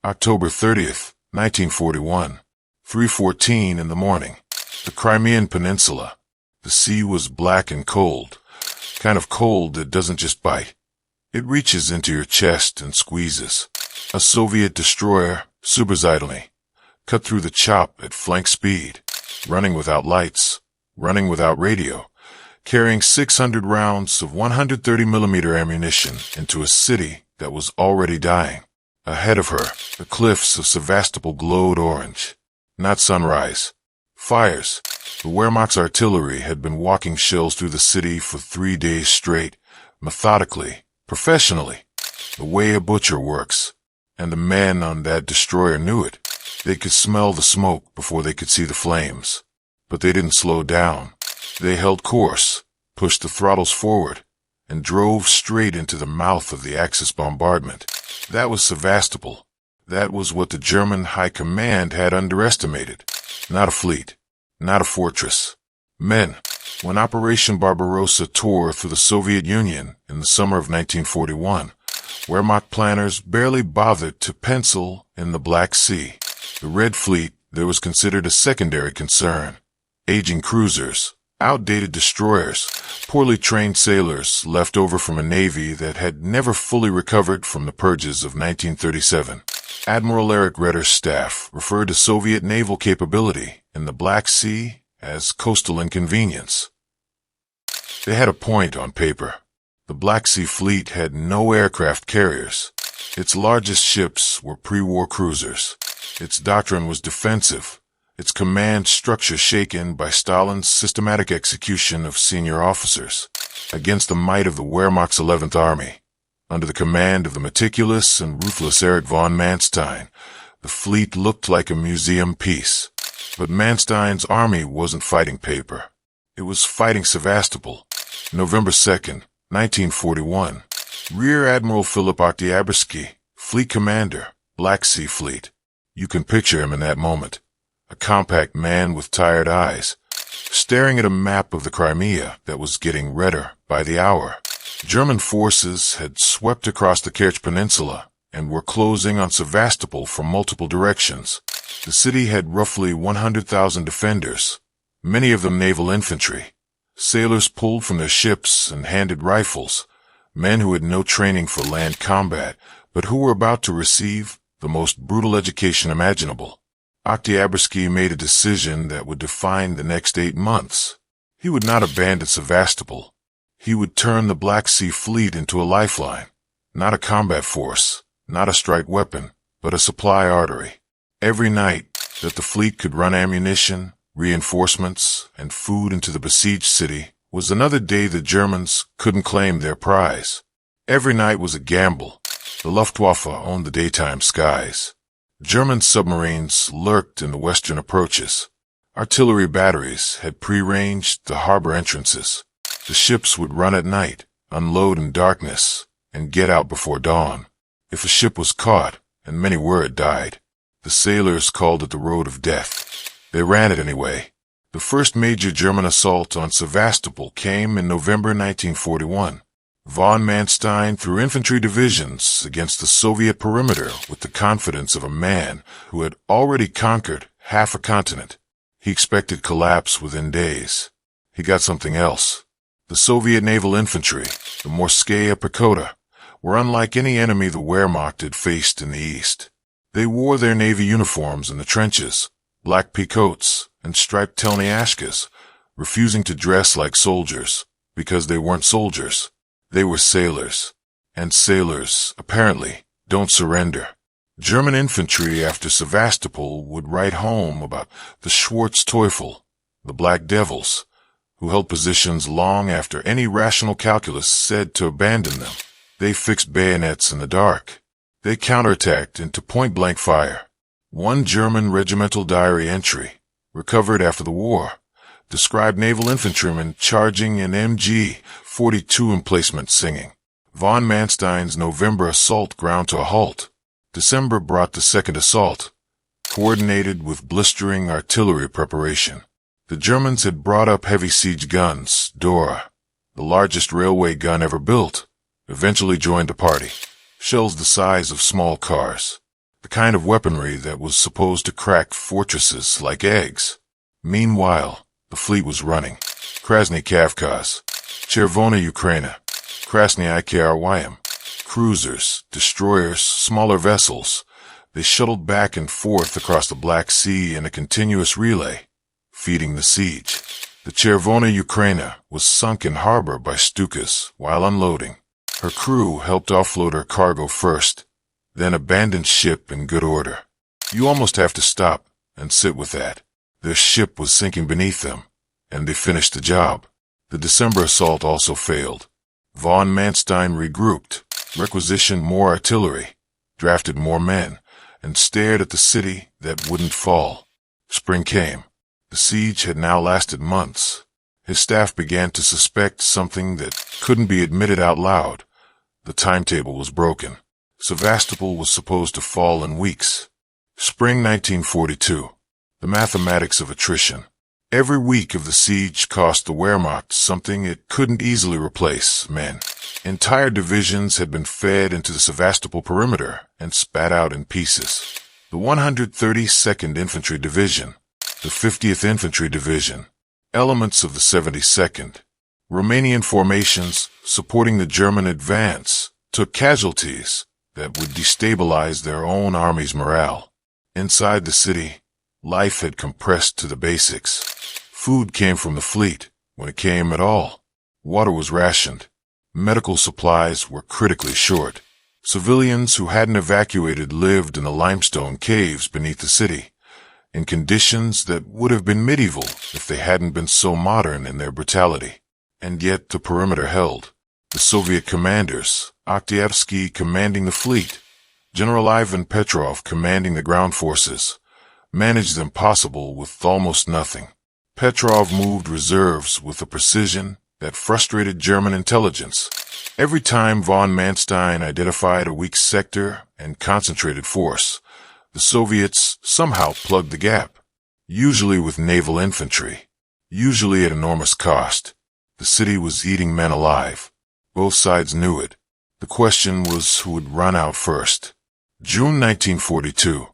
October 30th, 1941, 3:14 in the morning. The Crimean Peninsula. The sea was black and cold. Kind of cold that doesn't just bite. It reaches into your chest and squeezes. A Soviet destroyer, Submarine-hunted, cut through the chop at flank speed, running without lights, running without radio, carrying 600 rounds of 130mm ammunition into a city that was already dying. Ahead of her, the cliffs of Sevastopol glowed orange. Not sunrise. Fires. The Wehrmacht's artillery had been walking shells through the city for 3 days straight, methodically, professionally, the way a butcher works. And the men on that destroyer knew it. They could smell the smoke before they could see the flames. But they didn't slow down. They held course, pushed the throttles forward, and drove straight into the mouth of the Axis bombardment. That was Sevastopol. That was what the German High Command had underestimated. Not a fleet. Not a fortress. Men. When Operation Barbarossa tore through the Soviet Union in the summer of 1941, Wehrmacht planners barely bothered to pencil in the Black Sea. The Red Fleet, there was considered a secondary concern. Aging cruisers, outdated destroyers, poorly trained sailors left over from a navy that had never fully recovered from the purges of 1937. Admiral Erich Retter's staff referred to Soviet naval capability in the Black Sea as coastal inconvenience. They had a point on paper. The Black Sea Fleet had no aircraft carriers. Its largest ships were pre-war cruisers. Its doctrine was defensive, its command structure shaken by Stalin's systematic execution of senior officers. Against the might of the Wehrmacht's 11th Army, under the command of the meticulous and ruthless Erich von Manstein, the fleet looked like a museum piece. But Manstein's army wasn't fighting paper. It was fighting Sevastopol. November 2nd, 1941. Rear Admiral Filip Oktiabrsky, Fleet Commander, Black Sea Fleet. You can picture him in that moment. A compact man with tired eyes, staring at a map of the Crimea that was getting redder by the hour. German forces had swept across the Kerch Peninsula and were closing on Sevastopol from multiple directions. The city had roughly 100,000 defenders, many of them naval infantry. Sailors pulled from their ships and handed rifles, men who had no training for land combat, but who were about to receive the most brutal education imaginable. Oktiabrsky made a decision that would define the next 8 months. He would not abandon Sevastopol. He would turn the Black Sea Fleet into a lifeline, not a combat force, not a strike weapon, but a supply artery. Every night that the fleet could run ammunition, reinforcements, and food into the besieged city was another day the Germans couldn't claim their prize. Every night was a gamble. The Luftwaffe owned the daytime skies. German submarines lurked in the western approaches. Artillery batteries had pre-ranged the harbor entrances. The ships would run at night, unload in darkness, and get out before dawn. If a ship was caught, and many were, it died. The sailors called it the Road of Death. They ran it anyway. The first major German assault on Sevastopol came in November 1941. Von Manstein threw infantry divisions against the Soviet perimeter with the confidence of a man who had already conquered half a continent. He expected collapse within days. He got something else. The Soviet naval infantry, the Morskaya Pechota, were unlike any enemy the Wehrmacht had faced in the east. They wore their navy uniforms in the trenches, black peacoats and striped telniashkas, refusing to dress like soldiers because they weren't soldiers. They were sailors, and sailors, apparently, don't surrender. German infantry after Sevastopol would write home about the Schwarz Teufel, the Black Devils, who held positions long after any rational calculus said to abandon them. They fixed bayonets in the dark. They counterattacked into point-blank fire. One German regimental diary entry, recovered after the war, described naval infantrymen charging an MG-42 emplacement singing. Von Manstein's November assault ground to a halt. December brought the second assault, coordinated with blistering artillery preparation. The Germans had brought up heavy siege guns, Dora, the largest railway gun ever built, eventually joined the party. Shells the size of small cars. the kind of weaponry that was supposed to crack fortresses like eggs. Meanwhile, the fleet was running. Krasny Kavkaz, Chervona Ukraina, Krasny Rym. Cruisers, destroyers, smaller vessels. They shuttled back and forth across the Black Sea in a continuous relay, feeding the siege. The Chervona Ukraina was sunk in harbor by Stukas while unloading. Her crew helped offload her cargo first, then abandoned ship in good order. You almost have to stop and sit with that. Their ship was sinking beneath them, and they finished the job. The December assault also failed. Von Manstein regrouped, requisitioned more artillery, drafted more men, and stared at the city that wouldn't fall. Spring came. The siege had now lasted months. His staff began to suspect something that couldn't be admitted out loud. The timetable was broken. Sevastopol was supposed to fall in weeks. Spring 1942. The mathematics of attrition. Every week of the siege cost the Wehrmacht something it couldn't easily replace: men. Entire divisions had been fed into the Sevastopol perimeter and spat out in pieces. The 132nd Infantry Division, the 50th Infantry Division, elements of the 72nd, Romanian formations supporting the German advance, took casualties that would destabilize their own army's morale. Inside the city, life had compressed to the basics. Food came from the fleet, when it came at all. Water was rationed. Medical supplies were critically short. Civilians who hadn't evacuated lived in the limestone caves beneath the city, in conditions that would have been medieval if they hadn't been so modern in their brutality. And yet the perimeter held. The Soviet commanders, Oktiabrsky commanding the fleet, General Ivan Petrov commanding the ground forces, managed the impossible with almost nothing. Petrov moved reserves with a precision that frustrated German intelligence. Every time von Manstein identified a weak sector and concentrated force, the Soviets somehow plugged the gap, usually with naval infantry, usually at enormous cost. The city was eating men alive. Both sides knew it. The question was who would run out first. June 1942.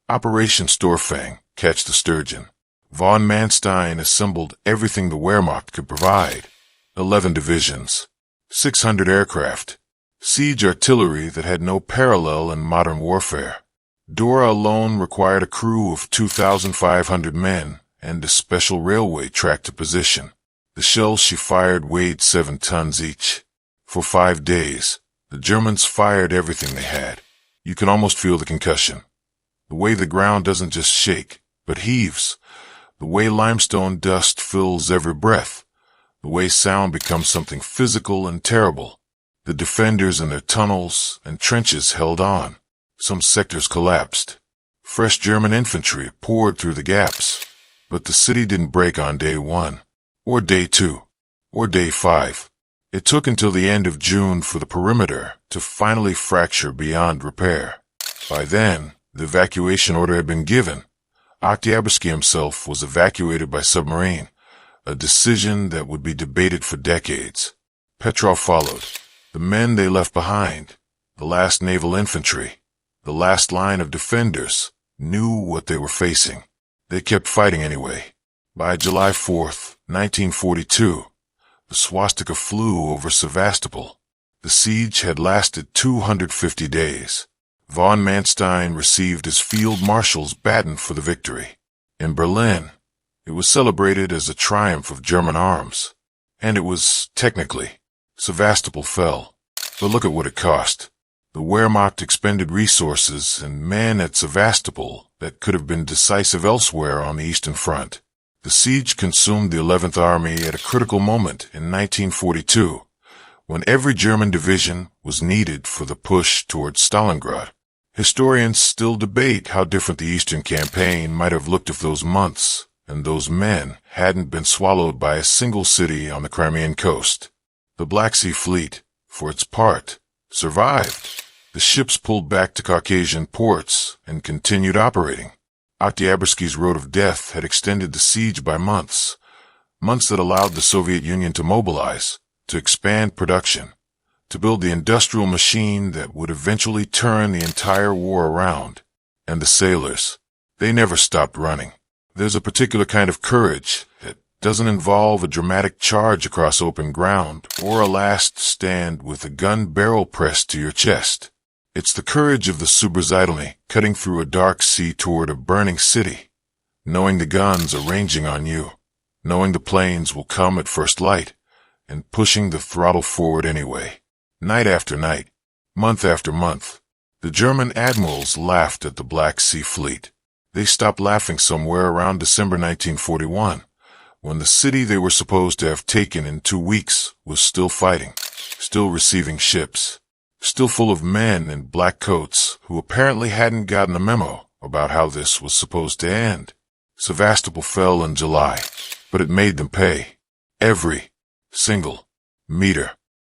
Operation Storfang, Catch the Sturgeon. Von Manstein assembled everything the Wehrmacht could provide. 11 divisions, 600 aircraft, siege artillery that had no parallel in modern warfare. Dora alone required a crew of 2,500 men and a special railway track to position. The shells she fired weighed 7 tons each. For 5 days, the Germans fired everything they had. You can almost feel the concussion. The way the ground doesn't just shake, but heaves. The way limestone dust fills every breath. The way sound becomes something physical and terrible. The defenders in their tunnels and trenches held on. Some sectors collapsed. Fresh German infantry poured through the gaps. But the city didn't break on day 1, or day 2, or day 5. It took until the end of June for the perimeter to finally fracture beyond repair. By then, the evacuation order had been given. Oktiabrsky himself was evacuated by submarine, a decision that would be debated for decades. Petrov followed. The men they left behind, the last naval infantry, the last line of defenders, knew what they were facing. They kept fighting anyway. By July 4th, 1942, the swastika flew over Sevastopol. The siege had lasted 250 days. Von Manstein received his field marshal's baton for the victory. In Berlin, it was celebrated as a triumph of German arms. And it was, technically. Sevastopol fell. But look at what it cost. The Wehrmacht expended resources and men at Sevastopol that could have been decisive elsewhere on the Eastern Front. The siege consumed the 11th Army at a critical moment in 1942, when every German division was needed for the push towards Stalingrad. Historians still debate how different the Eastern Campaign might have looked if those months and those men hadn't been swallowed by a single city on the Crimean coast. The Black Sea Fleet, for its part, survived. The ships pulled back to Caucasian ports and continued operating. Oktiabrsky's road of death had extended the siege by months, months that allowed the Soviet Union to mobilize, to expand production, to build the industrial machine that would eventually turn the entire war around. And the sailors, they never stopped running. There's a particular kind of courage that doesn't involve a dramatic charge across open ground or a last stand with a gun barrel pressed to your chest. It's the courage of the submarine cutting through a dark sea toward a burning city, knowing the guns are ranging on you, knowing the planes will come at first light, and pushing the throttle forward anyway. Night after night, month after month, the German admirals laughed at the Black Sea Fleet. They stopped laughing somewhere around December 1941, when the city they were supposed to have taken in 2 weeks was still fighting, still receiving ships, still full of men in black coats who apparently hadn't gotten a memo about how this was supposed to end. Sevastopol fell in July, but it made them pay. Every single meter.